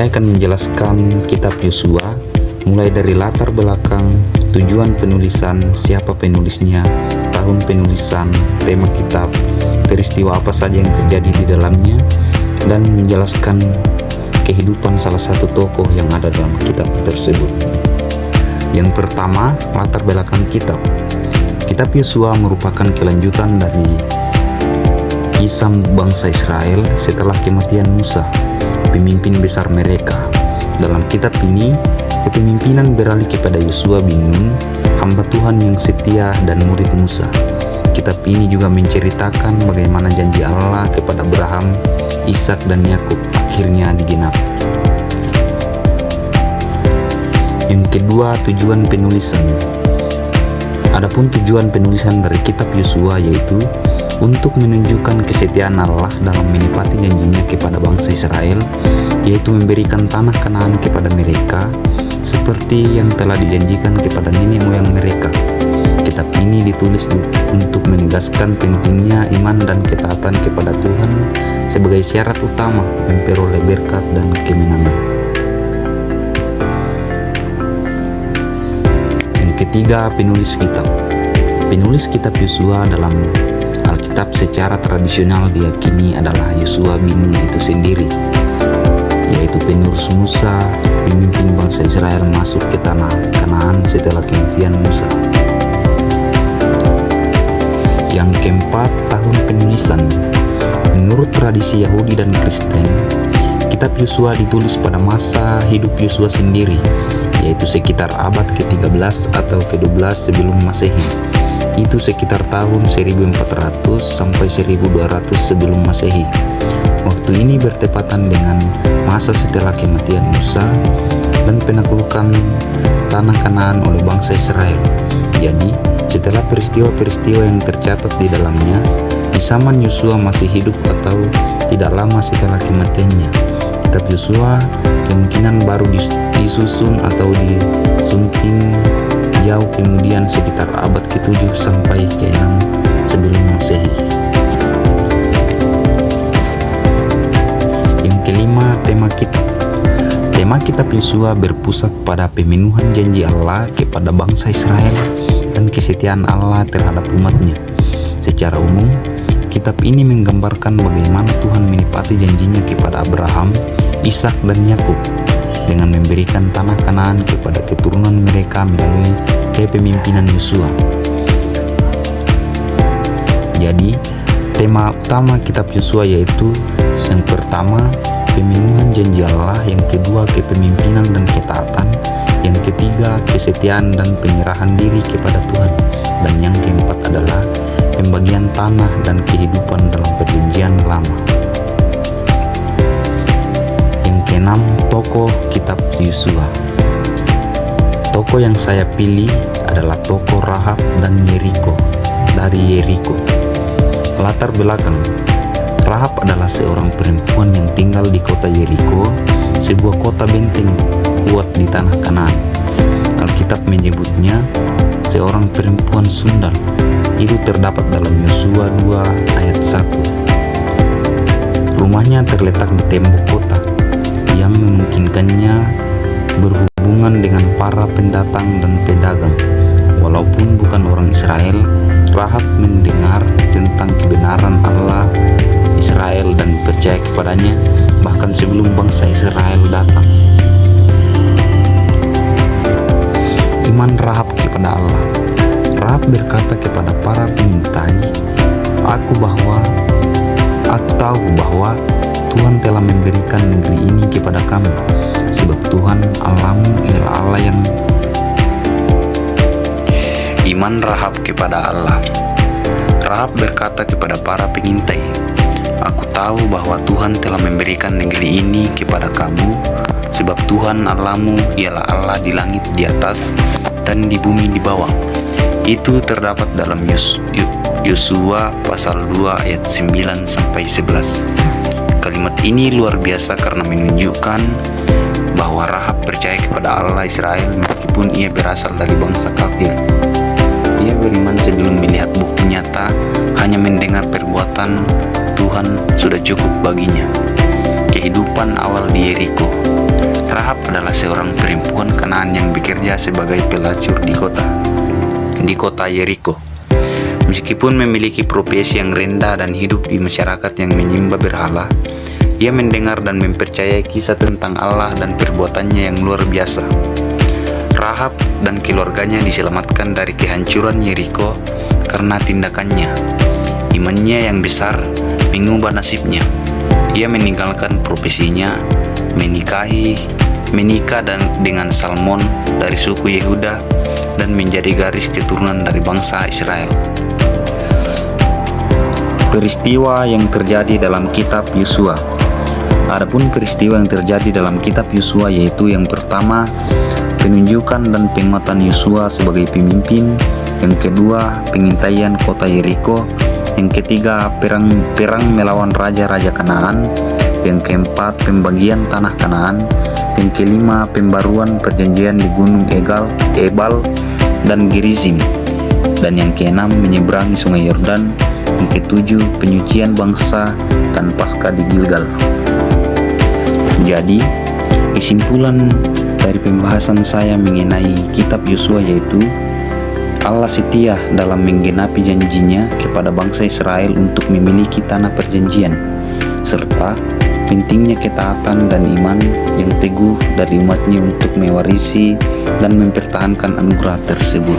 Saya akan menjelaskan kitab Yosua mulai dari latar belakang, tujuan penulisan, siapa penulisnya, tahun penulisan, tema kitab, peristiwa apa saja yang terjadi di dalamnya, dan menjelaskan kehidupan salah satu tokoh yang ada dalam kitab tersebut. Yang pertama, latar belakang kitab. Kitab Yosua merupakan kelanjutan dari kisah bangsa Israel setelah kematian Musa, pemimpin besar mereka. Dalam kitab ini, kepemimpinan beralih kepada Yosua bin Nun, hamba Tuhan yang setia dan murid Musa. Kitab ini juga menceritakan bagaimana janji Allah kepada Abraham, Ishak dan Yakub akhirnya digenapi. Yang kedua, tujuan penulisan. Adapun tujuan penulisan dari kitab Yosua yaitu untuk menunjukkan kesetiaan Allah dalam menepati janjinya kepada bangsa Israel, yaitu memberikan tanah Kanaan kepada mereka seperti yang telah dijanjikan kepada nenek moyang mereka. Kitab ini ditulis untuk menegaskan pentingnya iman dan ketaatan kepada Tuhan sebagai syarat utama memperoleh berkat dan kemenangan. Yang ketiga, penulis kitab. Penulis kitab Yosua dalam Alkitab secara tradisional diyakini adalah Yosua bin Nun itu sendiri, yaitu penerus Musa, pemimpin bangsa Israel masuk ke tanah Kanaan setelah kematian Musa. Yang keempat, tahun penulisan. Menurut tradisi Yahudi dan Kristen, kitab Yosua ditulis pada masa hidup Yosua sendiri, yaitu sekitar abad ke-13 atau ke-12 sebelum Masehi. Itu sekitar tahun 1400 sampai 1200 sebelum Masehi. Waktu ini bertepatan dengan masa setelah kematian Musa dan penaklukan tanah Kanaan oleh bangsa Israel. Jadi, setelah peristiwa-peristiwa yang tercatat di dalamnya, di zaman Yosua masih hidup atau tidak lama setelah kematiannya, kitab Yosua kemungkinan baru disusun atau disunting jauh kemudian sekitar abad ke-7 sampai ke-6 sebelum Masehi. Yang kelima, tema kitab. Tema kitab Yosua berpusat pada pemenuhan janji Allah kepada bangsa Israel dan kesetiaan Allah terhadap umatnya. Secara umum, kitab ini menggambarkan bagaimana Tuhan menepati janjinya kepada Abraham, Ishak dan Yakub dengan memberikan tanah Kanaan kepada keturunan mereka melalui kepemimpinan Yosua. Jadi, tema utama kitab Yosua yaitu yang pertama, pemenuhan janji Allah, yang kedua, kepemimpinan dan ketaatan, yang ketiga, kesetiaan dan penyerahan diri kepada Tuhan, dan yang keempat adalah pembagian tanah dan kehidupan dalam perjanjian lama. Yang keenam, tokoh kitab Yosua. Tokoh yang saya pilih adalah tokoh Rahab dan Yeriko dari Yeriko. Latar belakang. Rahab adalah seorang perempuan yang tinggal di kota Yeriko, sebuah kota benteng kuat di tanah Kanaan. Alkitab menyebutnya seorang perempuan sundal. Itu terdapat dalam Yosua 2 ayat 1. Rumahnya terletak di tembok kota yang memungkinkannya berhubungan dengan para pendatang dan pedagang. Walaupun bukan orang Israel, Rahab mendengar tentang kebenaran Allah Israel dan percaya kepadanya bahkan sebelum bangsa Israel datang. Iman Rahab kepada Allah. Rahab berkata kepada para pengintai, Aku tahu bahwa Tuhan telah memberikan negeri ini kepada kami, sebab Tuhan Allahmu ialah Allah yang... Iman Rahab kepada Allah. Rahab berkata kepada para pengintai, Aku tahu bahwa Tuhan telah memberikan negeri ini kepada kamu, sebab Tuhan Allahmu ialah Allah di langit di atas dan di bumi di bawah. Itu terdapat dalam Yosua pasal 2 ayat 9 sampai 11. Kalimat ini luar biasa karena menunjukkan bahwa Rahab percaya kepada Allah Israel meskipun ia berasal dari bangsa kafir. Ia beriman sebelum melihat bukti nyata, hanya mendengar perbuatan Tuhan sudah cukup baginya. kehidupan awal di Yeriko. Rahab adalah seorang perempuan Kanaan yang bekerja sebagai pelacur di kota Yeriko. Meskipun memiliki profesi yang rendah dan hidup di masyarakat yang menyembah berhala, ia mendengar dan mempercayai kisah tentang Allah dan perbuatannya yang luar biasa. Rahab dan keluarganya diselamatkan dari kehancuran Yeriko karena tindakannya. Imannya yang besar mengubah nasibnya. Ia meninggalkan profesinya, menikah dengan Salmon dari suku Yehuda dan menjadi garis keturunan dari bangsa Israel. Peristiwa yang terjadi dalam kitab Yosua. Adapun peristiwa yang terjadi dalam kitab Yosua yaitu yang pertama, penunjukan dan penguatan Yosua sebagai pemimpin, yang kedua, pengintaian kota Yeriko, yang ketiga, perang melawan raja-raja Kanaan, yang keempat, pembagian tanah Kanaan, yang kelima, pembaruan perjanjian di Gunung Ebal dan Gerizim, dan yang keenam, menyeberangi sungai Yordan, yang ketujuh, penyucian bangsa dan Paskah di Gilgal. Jadi, kesimpulan dari pembahasan saya mengenai kitab Yosua yaitu Allah setia dalam menggenapi janjinya kepada bangsa Israel untuk memiliki tanah perjanjian, serta pentingnya ketaatan dan iman yang teguh dari umatnya untuk mewarisi dan mempertahankan anugerah tersebut.